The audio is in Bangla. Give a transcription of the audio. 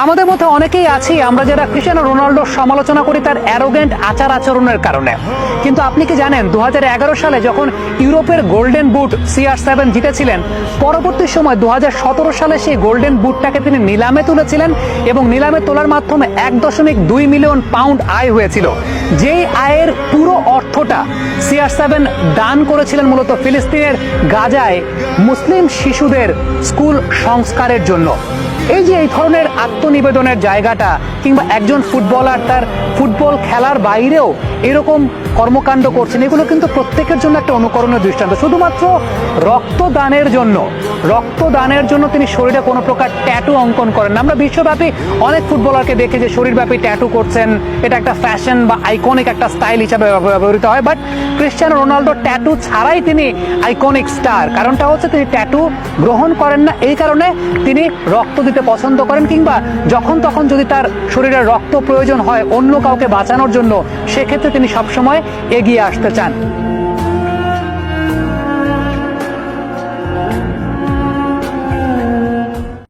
আমাদের মধ্যে অনেকেই আছি আমরা যারা ক্রিস্টিয়ানো রোনাল্ডোর সমালোচনা করি তার অ্যারোগেন্ট আচার আচরণের কারণে। কিন্তু আপনি কি জানেন 2011 সালে যখন ইউরোপের গোল্ডেন বুট CR7 জিতেছিলেন, পরবর্তী সময় 2017 সালে সেই গোল্ডেন বুটটাকে তিনি নিলামে তুলেছিলেন এবং নিলামে তোলার মাধ্যমে 1.2 মিলিয়ন পাউন্ড আয় হয়েছিল। যেই আয়ের পুরো অর্থটা CR7 দান করেছিলেন মূলত ফিলিস্তিনের গাজায় মুসলিম শিশুদের স্কুল সংস্কারের জন্য। এই যে এই ধরনের আত্মনিবেদনের জায়গাটা, কিংবা একজন ফুটবলার তার ফুটবল খেলার বাইরেও এরকম কর্মকাণ্ড করছেন, এগুলো কিন্তু প্রত্যেকের জন্য একটা অনুকরণের দৃষ্টান্ত। শুধুমাত্র রক্তদানের জন্য তিনি শরীরে কোনো প্রকার ট্যাটু অঙ্কন করেন না। আমরা বিশ্বব্যাপী অনেক ফুটবলারকে দেখি যে শরীরব্যাপী ট্যাটু করছেন, এটা একটা ফ্যাশন বা আইকনিক একটা স্টাইল হিসাবে ব্যবহৃত হয়। বাট ক্রিস্টিয়ানো রোনাল্ডো ট্যাটু ছাড়াই তিনি আইকনিক স্টার। কারণটা হচ্ছে তিনি ট্যাটু গ্রহণ করেন না, এই কারণে তিনি রক্ত দিতে পছন্দ করেন, কিংবা যখন তখন যদি তার শরীরে রক্ত প্রয়োজন হয় অন্য কাউকে বাঁচানোর জন্য, সেক্ষেত্রে তিনি সবসময় এগিয়ে আসতে চান।